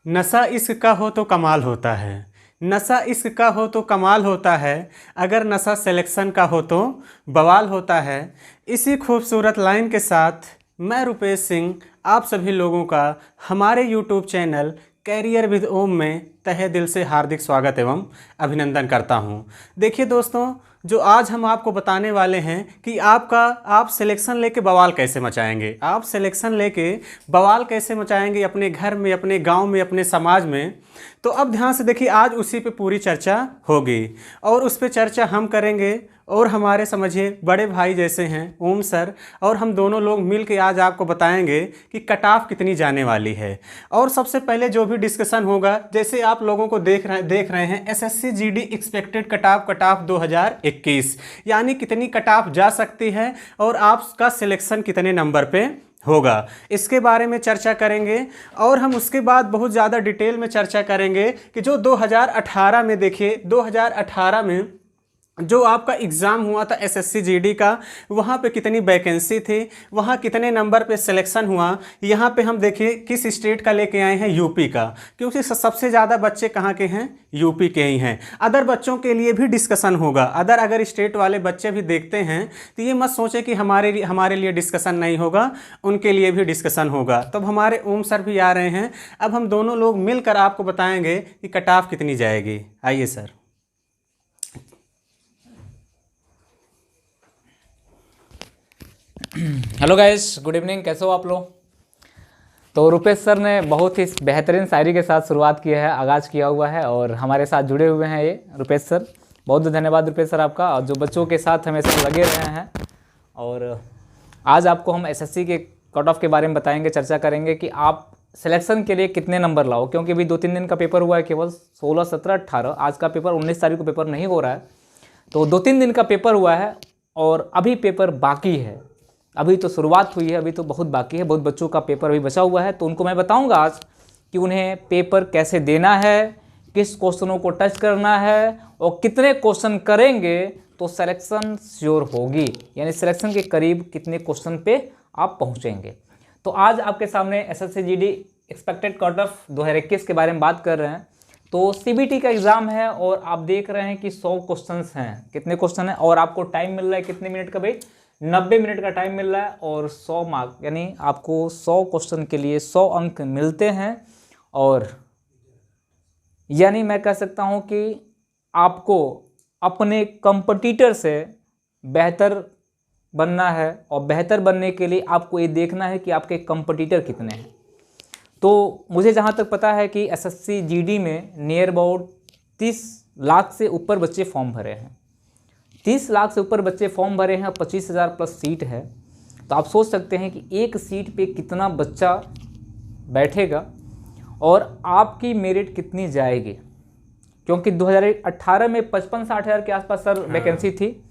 नशा इश्क का हो तो कमाल होता है। नशा इश्क का हो तो कमाल होता है। अगर नशा सिलेक्शन का हो तो बवाल होता है। इसी खूबसूरत लाइन के साथ मैं रुपेश सिंह आप सभी लोगों का हमारे यूट्यूब चैनल कैरियर विद ओम में तहे दिल से हार्दिक स्वागत एवं अभिनंदन करता हूं। देखिए दोस्तों, जो आज हम आपको बताने वाले हैं कि आप सिलेक्शन लेके बवाल कैसे मचाएंगे। आप सिलेक्शन लेके बवाल कैसे मचाएंगे अपने घर में, अपने गांव में, अपने समाज में। तो अब ध्यान से देखिए, आज उसी पे पूरी चर्चा होगी और उस पे चर्चा हम करेंगे और हमारे समझिए बड़े भाई जैसे हैं ओम सर, और हम दोनों लोग मिल के आज आपको बताएंगे कि कट ऑफ कितनी जाने वाली है। और सबसे पहले जो भी डिस्कशन होगा, जैसे आप लोगों को देख रहे हैं SSC GD expected cut off 2021, यानी कितनी कट ऑफ जा सकती है और आपका सिलेक्शन कितने नंबर पे होगा, इसके बारे में चर्चा करेंगे। और हम उसके बाद बहुत ज़्यादा डिटेल में चर्चा करेंगे कि जो 2018 में, देखिए 2018 में जो आपका एग्ज़ाम हुआ था एसएससी जीडी का, वहाँ पे कितनी वैकेंसी थी, वहाँ कितने नंबर पे सिलेक्शन हुआ। यहाँ पे हम देखिए किस स्टेट का लेके आए हैं, यूपी का, क्योंकि सबसे ज़्यादा बच्चे कहाँ के हैं, यूपी के ही हैं। अदर बच्चों के लिए भी डिस्कशन होगा। अगर स्टेट वाले बच्चे भी देखते हैं तो ये मत सोचे कि हमारे लिए डिस्कशन नहीं होगा, उनके लिए भी डिस्कशन होगा। तब हमारे ओम सर भी आ रहे हैं। अब हम दोनों लोग मिलकर आपको बताएंगे कि कट ऑफ कितनी जाएगी। आइए sir. Hello guys, good evening. कैसे हो आप लोग? तो रुपेश सर ने बहुत ही बेहतरीन शायरी के साथ शुरुआत की है, आगाज़ किया हुआ है और हमारे साथ जुड़े हुए हैं ये रुपेश सर। बहुत बहुत धन्यवाद रुपेश सर आपका, और जो बच्चों के साथ हमेशा लगे रहे हैं। और आज आपको हम एसएससी के कट ऑफ के बारे में बताएंगे, चर्चा करेंगे कि आप सिलेक्शन के लिए कितने नंबर लाओ, क्योंकि अभी 2-3 दिन का पेपर हुआ है, केवल 16, 17, 18। आज का पेपर 19 तारीख को पेपर नहीं हो रहा है, तो 2-3 दिन का पेपर हुआ है और अभी पेपर बाकी है। अभी तो शुरुआत हुई है, अभी तो बहुत बाकी है, बहुत बच्चों का पेपर अभी बचा हुआ है। तो उनको मैं बताऊंगा आज कि उन्हें पेपर कैसे देना है, किस क्वेश्चनों को टच करना है और कितने क्वेश्चन करेंगे तो सिलेक्शन श्योर होगी, यानी सिलेक्शन के करीब कितने क्वेश्चन पे आप पहुंचेंगे। तो आज आपके सामने SSC GD expected cut off 2021 के बारे में बात कर रहे हैं। तो सीबीटी का एग्ज़ाम है और आप देख रहे हैं कि 100 क्वेश्चन हैं। कितने क्वेश्चन हैं और आपको टाइम मिल रहा है कितने मिनट का भाई? 90 मिनट का टाइम मिल रहा है और 100 मार्क, यानी आपको 100 क्वेश्चन के लिए 100 अंक मिलते हैं। और यानी मैं कह सकता हूं कि आपको अपने कंपटीटर से बेहतर बनना है, और बेहतर बनने के लिए आपको ये देखना है कि आपके कंपटीटर कितने हैं। तो मुझे जहां तक पता है कि एसएससी जीडी में नियर अबाउट 30 लाख से ऊपर बच्चे फॉर्म भरे हैं। 30 लाख से ऊपर बच्चे फॉर्म भरे हैं, 25,000 प्लस सीट है। तो आप सोच सकते हैं कि एक सीट पे कितना बच्चा बैठेगा और आपकी मेरिट कितनी जाएगी, क्योंकि 2018 में 55-60 हज़ार के आसपास सर वैकेंसी थी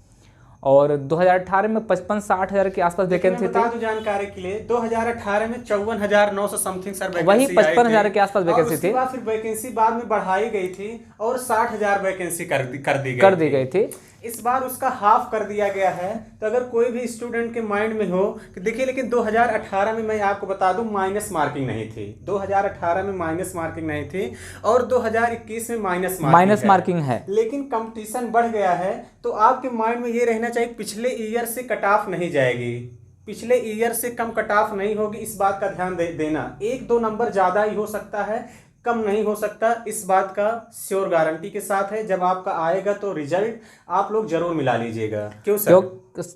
और 2018 में 55-60 हज़ार के आसपास वैकेंसी थी। जानकारी के लिए 2018 में 54,900 समथिंग सर वही 55,000 के आसपास वैकेंसी थी। फिर वैकेंसी बाद में बढ़ाई गई थी और 60,000 वैकेंसी कर दी गई थी। इस बार उसका हाफ कर दिया गया है। तो अगर कोई भी स्टूडेंट के माइंड में हो कि देखिए, लेकिन 2018 में मैं आपको बता दूं माइनस मार्किंग नहीं थी। 2018 में माइनस मार्किंग नहीं थी और 2021 में माइनस मार्किंग है। लेकिन कंपटीशन बढ़ गया है, तो आपके माइंड में ये रहना चाहिए पिछले ईयर से कट ऑफ नहीं जाएगी, पिछले ईयर से कम कट ऑफ नहीं होगी। इस बात का ध्यान देना। 1-2 नंबर ज़्यादा ही हो सकता है, कम नहीं हो सकता। इस बात का श्योर गारंटी के साथ है। जब आपका आएगा तो रिजल्ट आप लोग जरूर मिला लीजिएगा। क्यों सर?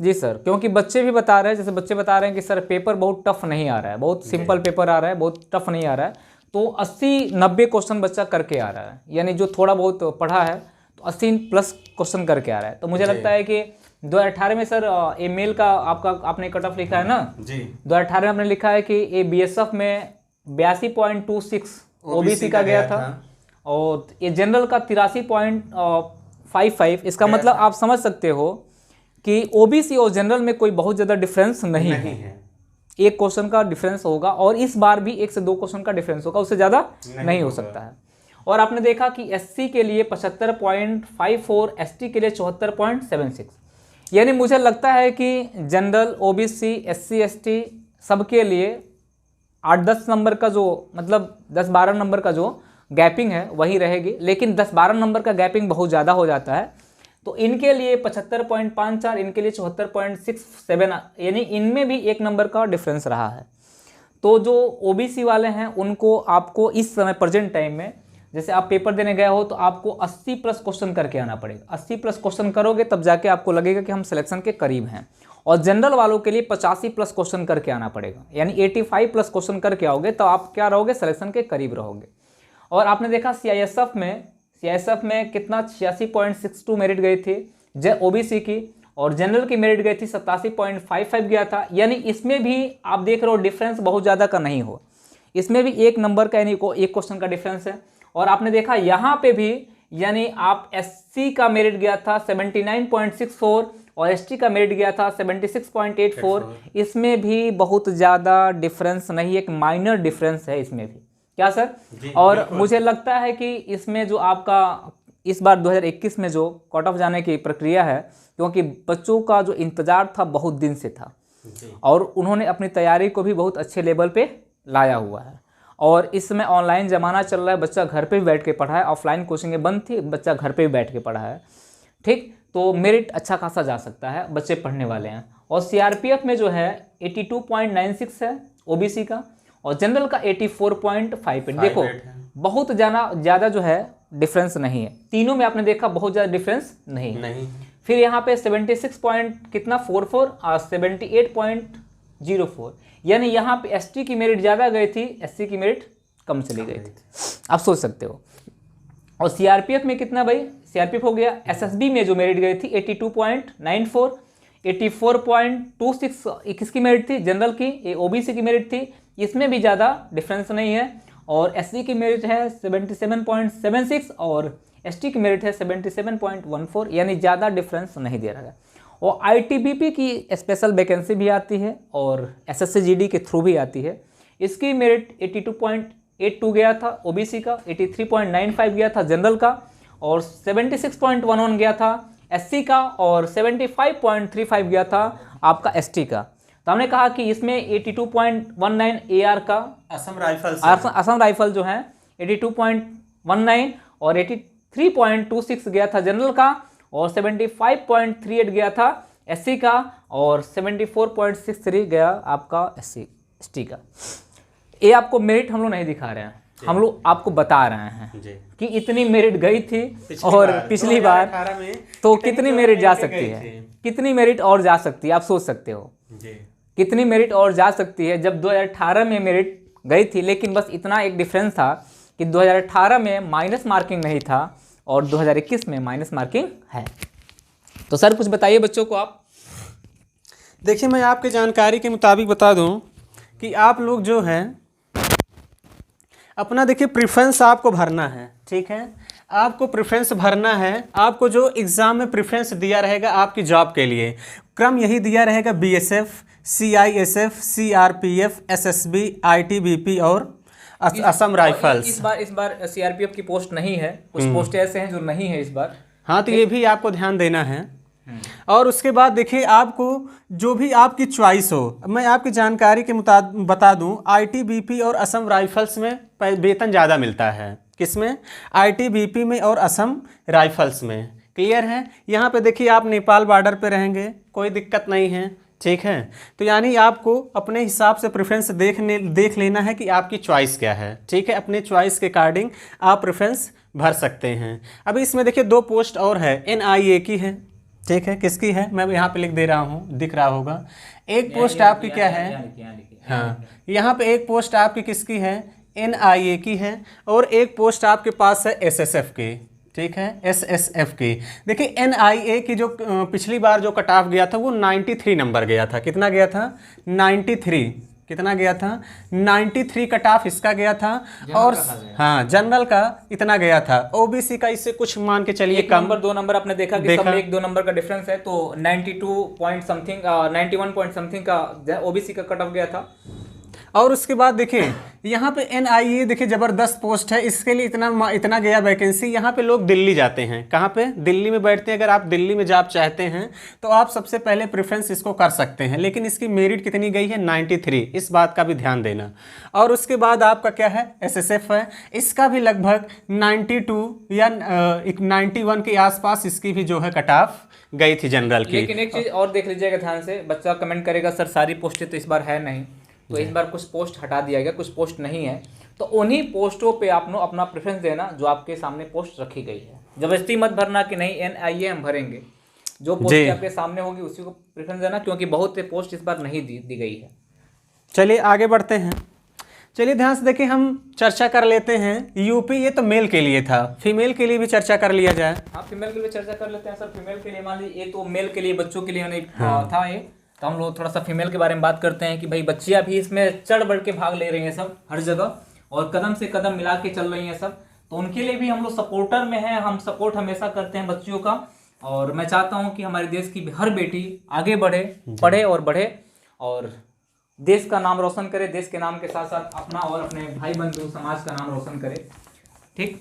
जी सर, क्योंकि बच्चे भी बता रहे हैं, जैसे बच्चे बता रहे हैं कि सर पेपर बहुत टफ नहीं आ रहा है, बहुत सिंपल पेपर आ रहा है, बहुत टफ नहीं आ रहा है। तो 80-90 क्वेश्चन बच्चा करके आ रहा है, यानी जो थोड़ा बहुत पढ़ा है तो 80 प्लस क्वेश्चन करके आ रहा है। तो मुझे लगता है कि 2018 में सर ए मेल का आपने कट ऑफ लिखा है ना जी। 2018 में आपने लिखा है कि ए बीएसएफ में 82.26 ओबीसी का गया था और ये जनरल का 83.55। इसका मतलब आप समझ सकते हो कि ओबीसी और जनरल में कोई बहुत ज़्यादा डिफरेंस नहीं है। एक क्वेश्चन का डिफरेंस होगा और इस बार भी 1 से 2 क्वेश्चन का डिफरेंस होगा, उससे ज़्यादा नहीं हो सकता है। और आपने देखा कि एससी के लिए 75.54, एसटी के लिए 74.76। यानी मुझे लगता है कि जनरल, ओबीसी, एससी, एसटी सबके लिए 8-10 नंबर का जो मतलब 10-12 नंबर का जो गैपिंग है वही रहेगी, लेकिन 10-12 नंबर का गैपिंग बहुत ज़्यादा हो जाता है। तो इनके लिए 75.54, इनके लिए 74.67, यानी इनमें भी 1 नंबर का डिफरेंस रहा है। तो जो ओबीसी वाले हैं उनको आपको इस समय प्रेजेंट टाइम में, जैसे आप पेपर देने गए हो तो आपको 80 प्लस क्वेश्चन करके आना पड़ेगा। 80 प्लस क्वेश्चन करोगे तब जाके आपको लगेगा कि हम सिलेक्शन के करीब हैं। और जनरल वालों के लिए 85 प्लस क्वेश्चन करके आना पड़ेगा, यानी 85 प्लस क्वेश्चन करके आओगे तो आप क्या रहोगे, सिलेक्शन के करीब रहोगे। और आपने देखा सीआईएसएफ में कितना 86.62 मेरिट गई थी ओबीसी की, और जनरल की मेरिट गई थी 87.55 गया था। यानी इसमें भी आप देख रहे हो डिफरेंस बहुत ज़्यादा का नहीं हो, इसमें भी 1 नंबर का यानी एक क्वेश्चन का डिफरेंस है। और आपने देखा यहाँ पे भी, यानी आप एससी का मेरिट गया था 79.64 और एसटी का मेरिट गया था 76.84, इसमें भी बहुत ज़्यादा डिफरेंस नहीं, एक माइनर डिफरेंस है इसमें भी। क्या सर? और मुझे लगता है कि इसमें जो आपका इस बार 2021 में जो कट ऑफ जाने की प्रक्रिया है, क्योंकि बच्चों का जो इंतज़ार था बहुत दिन से था और उन्होंने अपनी तैयारी को भी बहुत अच्छे लेवल पे लाया हुआ है। और इस समय ऑनलाइन ज़माना चल रहा है, बच्चा घर पे भी बैठ के पढ़ा है, ऑफलाइन कोचिंगें बंद थी, बच्चा घर पे भी बैठ के पढ़ा है। ठीक, तो मेरिट अच्छा खासा जा सकता है, बच्चे पढ़ने वाले हैं। और सीआरपीएफ में जो है 82.96 है ओबीसी का, और जनरल का 84.58। देखो बहुत ज़्यादा जो है डिफरेंस नहीं है, तीनों में आपने देखा बहुत ज़्यादा डिफरेंस नहीं। फिर यहाँ पे 44, और 78.04, यानी यहाँ पे एसटी की मेरिट ज़्यादा गई थी, एससी की मेरिट कम चली गई थी। आप सोच सकते हो। और सीआरपीएफ में कितना भाई, सीआरपीएफ हो गया। एसएसबी में जो मेरिट गई थी 82.94, 84.26 किसकी मेरिट थी, जनरल की, ये ओबीसी की मेरिट थी, इसमें भी ज़्यादा डिफरेंस नहीं है। और एससी की मेरिट है 77.76 और एसटी की मेरिट है 77.14, यानी ज़्यादा डिफरेंस नहीं दे रहा है। और आईटीबीपी की स्पेशल वैकेंसी भी आती है और एसएससी-जीडी के थ्रू भी आती है। इसकी मेरिट 82.82 गया था ओबीसी का, 83.95 गया था जनरल का, और 76.11 गया था एससी का, और 75.35 गया था आपका एसटी का। तो हमने कहा कि इसमें 82.19 एआर का असम राइफल जो है 82.19 और 83.26 गया था जनरल का, और 75.38 गया था एससी का, और 74.63 गया आपका एसटी का। ये आपको मेरिट हम लोग नहीं दिखा रहे हैं, हम लोग आपको बता रहे हैं कि इतनी मेरिट गई थी और पिछली बार तो कितनी मेरिट जा सकती है, कितनी मेरिट और जा सकती है, आप सोच सकते हो कितनी मेरिट और जा सकती है। जब 2018 में मेरिट गई थी, लेकिन बस इतना एक डिफरेंस था कि 2018 में माइनस मार्किंग नहीं था और 2021 में माइनस मार्किंग है। तो सर कुछ बताइए बच्चों को आप। देखिए, मैं आपकी जानकारी के मुताबिक बता दूं कि आप लोग जो है अपना देखिए प्रेफरेंस आपको भरना है, ठीक है, आपको प्रेफरेंस भरना है। आपको जो एग्ज़ाम में प्रेफरेंस दिया रहेगा आपकी जॉब के लिए, क्रम यही दिया रहेगा BSF, CISF, CRPF, SSB, ITBP और असम राइफल्स। इस बार सीआरपीएफ की पोस्ट नहीं है, कुछ पोस्ट ऐसे हैं जो नहीं है इस बार। हाँ, तो ये भी आपको ध्यान देना है। और उसके बाद देखिए, आपको जो भी आपकी चॉइस हो, मैं आपकी जानकारी के मुताबिक बता दूं, आईटीबीपी और असम राइफल्स में वेतन ज़्यादा मिलता है। किसमें? आईटीबीपी में और असम राइफल्स में। क्लियर है? यहाँ पे देखिए, आप नेपाल बॉर्डर पे रहेंगे, कोई दिक्कत नहीं है, ठीक है। तो यानी आपको अपने हिसाब से प्रेफरेंस देख लेना है कि आपकी चॉइस क्या है, ठीक है। अपने चॉइस के अकॉर्डिंग आप प्रेफरेंस भर सकते हैं। अभी इसमें देखिए 2 पोस्ट और है, एनआईए की है, ठीक है। किसकी है मैं यहाँ पे लिख दे रहा हूँ, दिख रहा होगा। एक पोस्ट आपकी क्या है, हाँ, यहाँ पे एक पोस्ट आपकी किसकी है, एनआईए की है, और एक पोस्ट आपके पास है एसएसएफ की, ठीक है, एसएसएफ की। देखिए, एनआईए की जो पिछली बार जो कट ऑफ गया था वो 93 नंबर गया था। कितना गया था? 93। कितना गया था? 93 कट ऑफ इसका गया था। और हाँ, जनरल का इतना गया था। ओबीसी का इससे कुछ मान के चलिए कम, नंबर 2 नंबर आपने देखा कि सब में 1-2 नंबर का डिफरेंस है। तो 92 पॉइंट समथिंग 91 पॉइंट समथिंग का ओबीसी का कट ऑफ गया था। और उसके बाद देखिए यहाँ पे NIA देखिए ज़बरदस्त पोस्ट है, इसके लिए इतना गया वैकेंसी। यहाँ पे लोग दिल्ली जाते हैं, कहाँ पे? दिल्ली में बैठते हैं। अगर आप दिल्ली में जॉब चाहते हैं तो आप सबसे पहले प्रेफरेंस इसको कर सकते हैं, लेकिन इसकी मेरिट कितनी गई है? 93, इस बात का भी ध्यान देना। और उसके बाद आपका क्या है? SSF है, इसका भी लगभग 92 या 91 के आसपास इसकी भी जो है कट ऑफ गई थी जनरल की। लेकिन एक चीज़ और देख लीजिएगा ध्यान से, बच्चा कमेंट करेगा सर सारी पोस्टें तो इस बार है नहीं, तो इस बार कुछ पोस्ट हटा दिया गया, कुछ पोस्ट नहीं है, तो उन्हीं पोस्टों पे आप अपना प्रेफरेंस देना जो आपके सामने पोस्ट रखी गई है। जबरदस्ती मत भरना कि नहीं NIA हम भरेंगे, जो पोस्ट आपके सामने होगी उसी को प्रेफरेंस देना, क्योंकि बहुत से पोस्ट इस बार नहीं दी गई है। चलिए आगे बढ़ते हैं। चलिए ध्यान से देखिए, हम चर्चा कर लेते हैं यूपी। ये तो मेल के लिए था, फीमेल के लिए भी चर्चा कर लिया जाए। हाँ, फीमेल के लिए चर्चा कर लेते हैं सर। फीमेल के लिए मान लीजिए, ये तो मेल के लिए बच्चों के लिए नहीं था ये, तो हम लोग थोड़ा सा फीमेल के बारे में बात करते हैं कि भाई बच्चियां भी इसमें चढ़ बढ़ के भाग ले रही हैं सब हर जगह, और कदम से कदम मिला के चल रही हैं सब, तो उनके लिए भी हम लोग सपोर्टर में हैं। हम सपोर्ट हमेशा करते हैं बच्चियों का, और मैं चाहता हूँ कि हमारे देश की हर बेटी आगे बढ़े, पढ़े और बढ़े, और देश का नाम रोशन करे, देश के नाम के साथ साथ अपना और अपने भाई बंधु समाज का नाम रोशन करे। ठीक,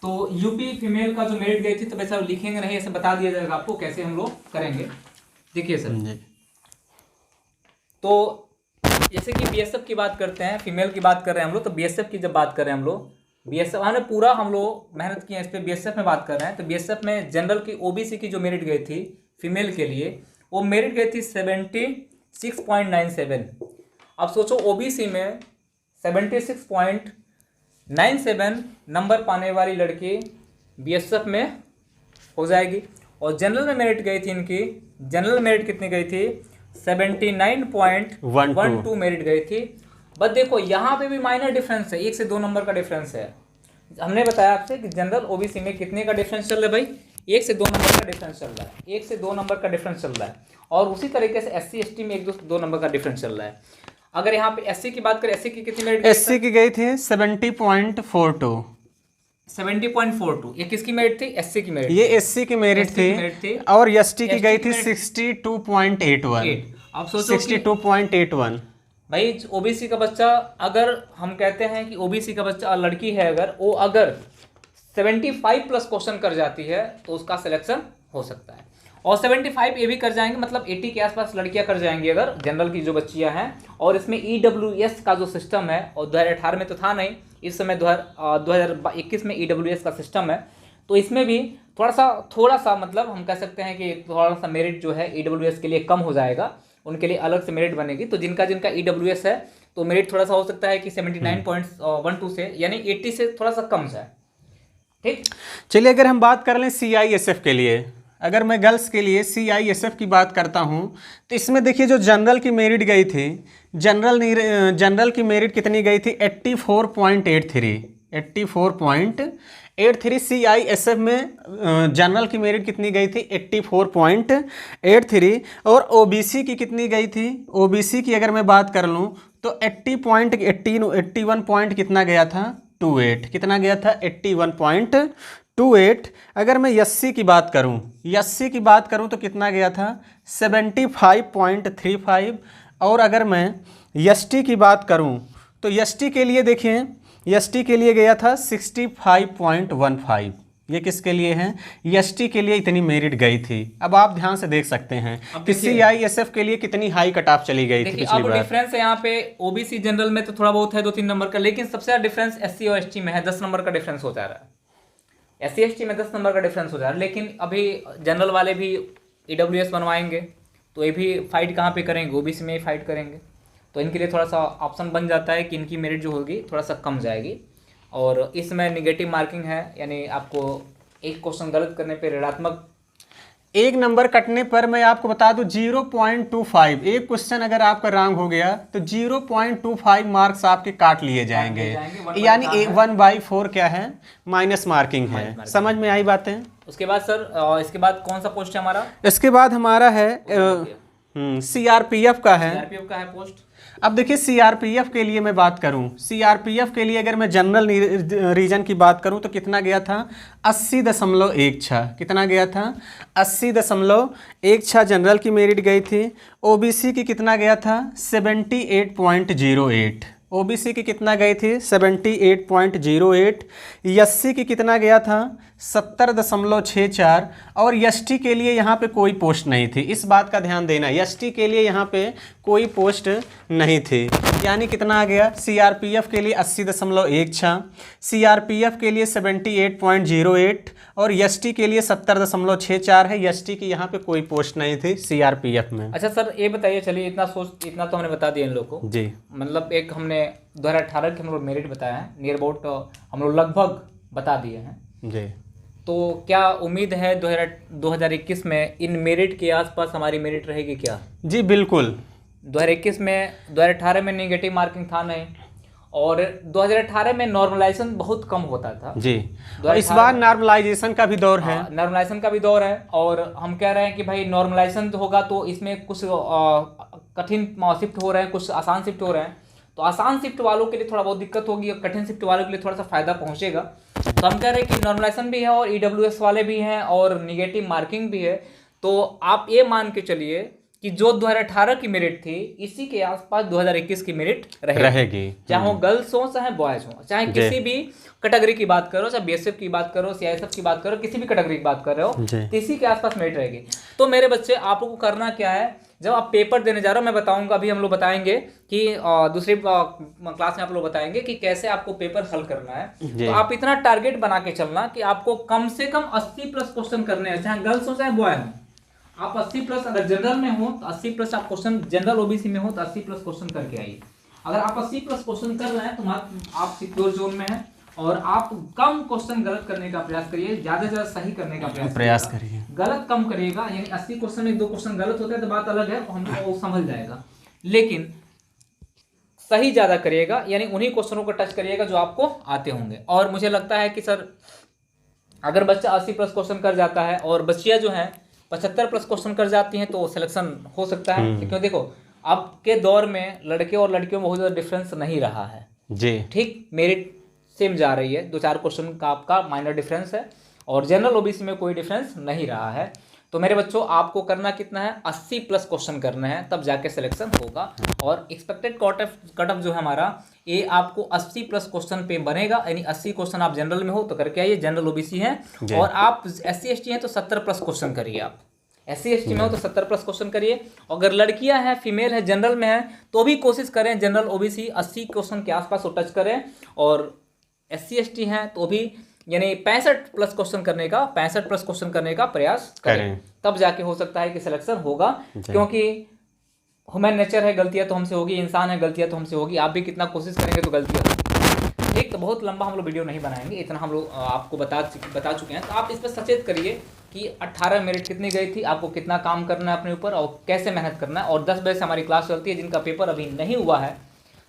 तो यूपी फीमेल का जो मेरिट गई थी, तो वैसा लिखेंगे नहीं, ऐसे बता दिया जाएगा आपको कैसे हम लोग करेंगे। देखिए सर, तो जैसे कि BSF की बात करते हैं, फीमेल की बात कर रहे हैं हम लोग, तो BSF की जब बात करें हम लोग, BSF हमने पूरा हम लोग मेहनत की है इस पर, BSF में बात कर रहे हैं। तो BSF में जनरल की OBC की जो मेरिट गई थी फीमेल के लिए, वो मेरिट गई थी 76.97। अब सोचो OBC में 76.97 नंबर पाने वाली लड़की BSF में हो जाएगी, और जनरल में मेरिट गई थी इनकी, जनरल मेरिट कितनी गई थी? 79.12 मेरिट गई थी। बस देखो यहाँ पे भी माइनर डिफरेंस है, 1 से 2 नंबर का डिफरेंस है। हमने बताया आपसे कि जनरल OBC में कितने का डिफरेंस चल रहा है भाई? 1 से 2 नंबर का डिफरेंस चल रहा है, 1 से 2 नंबर का डिफरेंस चल रहा है। और उसी तरीके से SC ST में 1 से 2 नंबर का डिफरेंस चल रहा है। अगर यहाँ पे SC की बात करें, SC की कितनी मेरिट? SC की गई थी 70.42। 70.42। ये किसकी मेरिट थी? SC की मेरिट। ये SC की मेरिट थी, और ST की गई थी 62.81। अब सोचो 62.81। भाई OBC का बच्चा, अगर हम कहते हैं कि OBC का बच्चा लड़की है, अगर वो 75 प्लस क्वेश्चन कर जाती है तो उसका सिलेक्शन हो सकता है, और 75 ये भी कर जाएंगे, मतलब 80 के आसपास लड़कियां कर जाएंगी अगर जनरल की जो बच्चियां हैं। और इसमें EWS का जो सिस्टम है, और 2018 में तो था नहीं, इस समय 2021 में EWS का सिस्टम है, तो इसमें भी थोड़ा सा मतलब हम कह सकते हैं कि थोड़ा सा मेरिट जो है EWS के लिए कम हो जाएगा, उनके लिए अलग से मेरिट बनेगी। तो जिनका EWS है तो मेरिट थोड़ा सा हो सकता है कि 79.12 से, यानी 80 से थोड़ा सा कम जाए। ठीक, चलिए अगर हम बात कर लें CISF के लिए, अगर मैं गर्ल्स के लिए CISF की बात करता हूं, तो इसमें देखिए जो जनरल की मेरिट गई थी, जनरल की मेरिट कितनी गई थी? 84.83। 84.83 CISF में जनरल की मेरिट कितनी गई थी? 84.83। और OBC की कितनी गई थी? OBC की अगर मैं बात कर लूँ तो 81 पॉइंट कितना गया था? 28। कितना गया था? 81.28। अगर मैं SC की बात करूं तो कितना गया था? 75.35। और अगर मैं ST की बात करूं तो ST के लिए देखिए, ST के लिए गया था 65.15। ये किसके लिए है? ST के लिए इतनी मेरिट गई थी। अब आप ध्यान से देख सकते हैं कि CISF के लिए कितनी हाई कट ऑफ चली गई थी पिछली बार। डिफरेंस है यहाँ पे OBC जनरल में तो थोड़ा बहुत है, 2-3 नंबर का, लेकिन सबसे ज्यादा डिफरेंस SC और ST में है, 10 नंबर का डिफरेंस हो जा रहा है। SC ST में 10 नंबर का डिफरेंस हो जा रहा है, लेकिन अभी जनरल वाले भी EWS बनवाएंगे, तो ये भी फाइट कहाँ पे करेंगे? OBC में ही फाइट करेंगे, तो इनके लिए थोड़ा सा ऑप्शन बन जाता है कि इनकी मेरिट जो होगी थोड़ा सा कम जाएगी। और इसमें निगेटिव मार्किंग है, यानी आपको एक क्वेश्चन गलत करने पे ऋणात्मक 1 नंबर कटने पर मैं आपको बता दूं 0.25। एक क्वेश्चन अगर आपका रॉन्ग हो गया तो 0.25 मार्क्स आपके काट लिए जाएंगे, यानी 1/4 क्या है? माइनस मार्किंग है। समझ में आई बातें? उसके बाद सर, इसके बाद कौन सा पोस्ट है हमारा? इसके बाद हमारा है CRPF का है। CRPF का है पोस्ट। अब देखिए सीआरपीएफ के लिए मैं बात करूं, सीआरपीएफ के लिए अगर मैं जनरल रीजन की बात करूं तो कितना गया था 80.16, कितना गया था 80.16 जनरल की मेरिट गई थी। ओबीसी की कितना गया था 78.08, ओबीसी की कितना गई थी 78.08, एससी की कितना गया था 70.64 और एसटी के लिए यहाँ पे कोई पोस्ट नहीं थी। इस बात का ध्यान देना, एसटी के लिए यहाँ पे कोई पोस्ट नहीं थी। यानी कितना आ गया सीआरपीएफ के लिए 80.16, सीआरपीएफ के लिए 78.08 और एसटी के लिए 70.64 है। एसटी की यहाँ पे कोई पोस्ट नहीं थी सीआरपीएफ में। अच्छा सर ये बताइए, चलिए इतना तो हमने बता दिया इन लोगों को जी, मतलब एक हमने 2018 के हम लोग मेरिट बताया है, नियर अबाउट हम लोग लगभग बता दिए हैं जी। तो क्या उम्मीद है 2021 में इन मेरिट के आसपास हमारी मेरिट रहेगी क्या? जी बिल्कुल। 2021 में 2018 में नेगेटिव मार्किंग था नहीं, और 2018 में नॉर्मलाइजेशन बहुत कम होता था जी, और इस बार नॉर्मलाइजेशन का भी दौर है। नॉर्मलाइजेशन का भी दौर है, और हम कह रहे हैं कि भाई नॉर्मलाइजेशन होगा तो इसमें कुछ कठिन शिफ्ट हो रहे हैं, कुछ आसान शिफ्ट हो रहे हैं। तो आसान शिफ्ट वालों के लिए थोड़ा बहुत दिक्कत होगी और कठिन शिफ्ट वालों के लिए थोड़ा सा फायदा पहुंचेगा। तो हम कह रहे हैं कि नॉर्मलाइजेशन भी है और ईडब्ल्यूएस वाले भी हैं और निगेटिव मार्किंग भी है। तो आप ये मान के चलिए कि जो 2018 की मेरिट थी इसी के आसपास 2021 की मेरिट रहेगी, चाहे वो गर्ल्स हो चाहे बॉयज हो, चाहे किसी भी कैटेगरी की बात करो, चाहे बीएसएफ की बात करो, सीआईएसएफ की बात करो, किसी भी कैटेगरी की बात कर रहे हो, किसी के आसपास मेरिट रहेगी। तो मेरे बच्चे आपको करना क्या है, जब आप पेपर देने जा रहे हो, मैं बताऊंगा अभी हम लोग बताएंगे कि दूसरी क्लास में आप लोग बताएंगे कि कैसे आपको पेपर हल करना है। तो आप इतना टारगेट बना के चलना कि आपको कम से कम 80+ क्वेश्चन करने हैं, चाहे गर्ल्स हो चाहे बॉय हो। आप 80+, अगर जनरल में हो तो 80+ आप क्वेश्चन, जनरल ओबीसी में हो तो 80+ क्वेश्चन करके आइए। अगर आप 80+ क्वेश्चन कर रहे हैं तो आप सिक्योर जोन में हैं, और आप कम क्वेश्चन गलत करने का प्रयास करिए, ज्यादा से ज्यादा सही करने का प्रयास करिए, गलत कम करिएगा। यानी 80 क्वेश्चन में 2 क्वेश्चन गलत होते हैं तो बात अलग है, हमको वो समझ जाएगा, लेकिन सही ज्यादा करिएगा, यानी उन्हीं क्वेश्चनों को टच करिएगा जो आपको आते होंगे। और मुझे लगता है कि सर अगर बच्चा 80+ क्वेश्चन कर जाता है और बच्चियां जो है 75+ क्वेश्चन कर जाती हैं तो सिलेक्शन हो सकता है। क्योंकि देखो अब के दौर में लड़के और लड़कियों में बहुत ज़्यादा डिफरेंस नहीं रहा है जी, ठीक, मेरिट सेम जा रही है, 2-4 क्वेश्चन का आपका माइनर डिफरेंस है, और जनरल ओबीसी में कोई डिफरेंस नहीं रहा है। तो मेरे बच्चों आपको करना कितना है, 80+ क्वेश्चन करना है, तब जाके सिलेक्शन होगा। और एक्सपेक्टेड कट ऑफ जो है हमारा ये आपको 80+ क्वेश्चन पे बनेगा, यानी 80 क्वेश्चन आप जनरल में हो तो करके आइए, जनरल ओबीसी हैं, और आप SC/ST हैं तो 70+ क्वेश्चन करिए। आप SC/ST में हो तो 70+ क्वेश्चन करिए। अगर लड़कियां हैं, फीमेल है, जनरल में है तो भी कोशिश करें जनरल ओबीसी 80 क्वेश्चन के आसपास वो टच करें, और SC/ST हैं तो भी यानी 65+ क्वेश्चन करने का 65+ क्वेश्चन करने का प्रयास करें, तब जाके हो सकता है कि सिलेक्शन होगा। क्योंकि ह्यूमन नेचर है, गलतियां तो हमसे होगी, इंसान है, गलतियां तो हमसे होगी, आप भी कितना कोशिश करेंगे तो गलतियां होगी। एक तो बहुत लंबा हम लोग वीडियो नहीं बनाएंगे, इतना हम लोग आपको बता चुके हैं। तो आप इस पर सचेत करिए कि 18 मेरिट कितनी गई थी, आपको कितना काम करना है अपने ऊपर और कैसे मेहनत करना है। और 10 बजे से हमारी क्लास चलती है, जिनका पेपर अभी नहीं हुआ है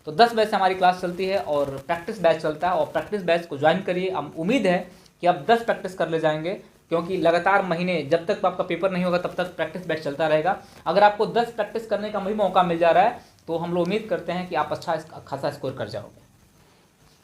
तो 10 बजे से हमारी क्लास चलती है, और प्रैक्टिस बैच चलता है, और प्रैक्टिस बैच को ज्वाइन करिए। हम उम्मीद है कि आप 10 प्रैक्टिस कर ले जाएंगे, क्योंकि लगातार महीने जब तक आपका पेपर नहीं होगा तब तक प्रैक्टिस बैच चलता रहेगा। अगर आपको 10 प्रैक्टिस करने का भी मौका मिल जा रहा है तो हम लोग उम्मीद करते हैं कि आप अच्छा खासा स्कोर कर जाओगे।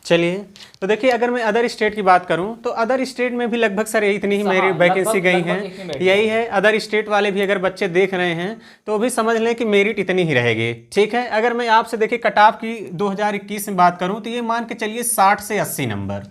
चलिए, तो देखिए अगर मैं अदर स्टेट की बात करूं तो अदर स्टेट में भी लगभग सर इतनी ही मेरी वैकेंसी गई हैं, यही है। अदर स्टेट वाले भी अगर बच्चे देख रहे हैं तो भी समझ लें कि मेरिट इतनी ही रहेगी, ठीक है। अगर मैं आपसे देखिए कट ऑफ की 2021 में बात करूं तो ये मान के चलिए 60 से 80 नंबर,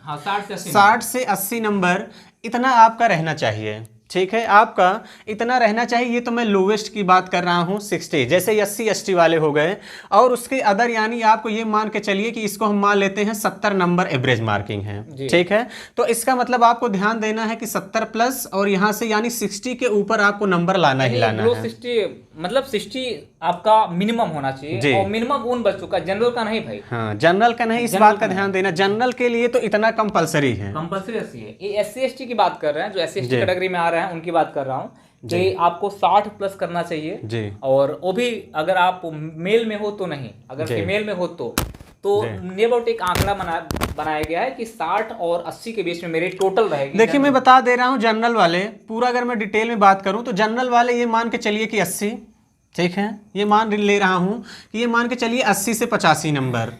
60 से 80 नंबर इतना आपका रहना चाहिए, ठीक है, आपका इतना रहना चाहिए। ये तो मैं लोवेस्ट की बात कर रहा हूँ 60, जैसे SC/ST वाले हो गए, और उसके अदर यानी आपको ये मान के चलिए कि इसको हम मान लेते हैं 70 नंबर एवरेज मार्किंग है, ठीक है। तो इसका मतलब आपको ध्यान देना है कि 70+ और यहाँ से यानी 60 के ऊपर आपको नंबर लाना ही लाना है। 60 मतलब 60 आपका मिनिमम होना चाहिए, और मिनिमम उन बच्चों का, जनरल का नहीं भाई। हाँ, जनरल का नहीं, इस बात का ध्यान देना, जनरल के लिए तो इतना कंपलसरी है, कंपलसरी है। ये SC/ST की बात कर रहे हैं, जो SC/ST कैटेगरी में आ रहे हैं उनकी बात कर रहा हूँ कि आपको 60+ करना चाहिए जी। और वो भी अगर आप मेल में हो तो नहीं, अगर फीमेल में हो तो नियर अबाउट एक आंकड़ा बनाया गया है कि 60 और 80 के बीच में मेरी टोटल रहेगी। देखिए मैं बता दे रहा हूँ जनरल वाले, पूरा अगर मैं डिटेल में बात करूँ तो जनरल वाले ये मान के चलिए कि 80, ठीक है, ये मान ले रहा हूँ कि ये मान के चलिए 80 से 85 नंबर,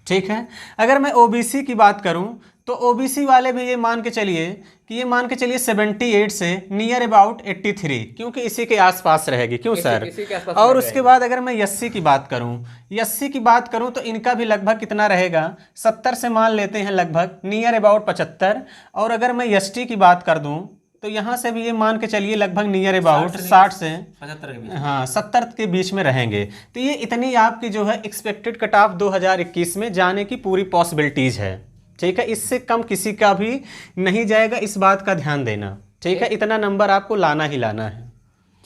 ठीक है। अगर मैं ओबीसी की बात करूँ तो ओबीसी वाले भी ये मान के चलिए कि ये मान के चलिए 78 से नियर अबाउट 83, क्योंकि इसी के आसपास रहेगी, क्यों सर। इसी के आसपास और उसके बाद अगर मैं एससी की बात करूँ, एससी की बात करूँ तो इनका भी लगभग कितना रहेगा, 70 से मान लेते हैं लगभग नियर अबाउट 75। और अगर मैं एसटी की बात कर दूँ तो यहाँ से भी ये मान के चलिए लगभग नियर अबाउट 60 से 75 के बीच। हाँ 70 के बीच में रहेंगे। तो ये इतनी आपकी जो है एक्सपेक्टेड कट ऑफ 2021 में जाने की पूरी पॉसिबिलिटीज़ है, ठीक है। इससे कम किसी का भी नहीं जाएगा, इस बात का ध्यान देना, ठीक है। इतना नंबर आपको लाना ही लाना है।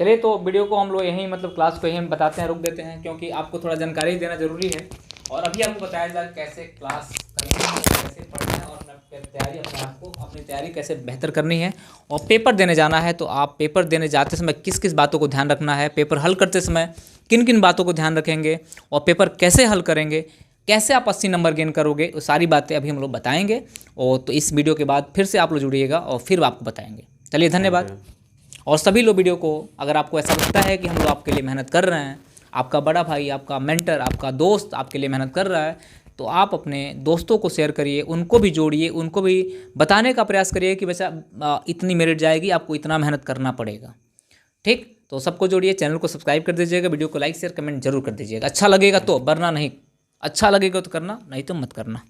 चलिए, तो वीडियो को हम लोग यहीं मतलब क्लास को यहीं बताते हैं, रुक देते हैं, क्योंकि आपको थोड़ा जानकारी देना जरूरी है। और अभी आपको बताया जाए कैसे क्लास करनी है, कैसे पढ़ना है, और तैयारी अपनी तैयारी कैसे बेहतर करनी है। और पेपर देने जाना है तो आप पेपर देने जाते समय किस किस बातों को ध्यान रखना है, पेपर हल करते समय किन किन बातों को ध्यान रखेंगे, और पेपर कैसे हल करेंगे, कैसे आप 80 नंबर गेन करोगे, वो सारी बातें अभी हम लोग बताएंगे। और तो इस वीडियो के बाद फिर से आप लोग जुड़िएगा और फिर आपको बताएंगे। चलिए, धन्यवाद। और सभी लोग वीडियो को, अगर आपको ऐसा लगता है कि हम लोग आपके लिए मेहनत कर रहे हैं, आपका बड़ा भाई, आपका मेंटर, आपका दोस्त आपके लिए मेहनत कर रहा है, तो आप अपने दोस्तों को शेयर करिए, उनको भी जोड़िए, उनको भी बताने का प्रयास करिए कि बच्चा इतनी मेरिट जाएगी, आपको इतना मेहनत करना पड़ेगा। ठीक, तो सबको जोड़िए, चैनल को सब्सक्राइब कर दीजिएगा, वीडियो को लाइक शेयर कमेंट जरूर कर दीजिएगा। अच्छा लगेगा तो, वरना नहीं। अच्छा लगेगा तो करना, नहीं तो मत करना।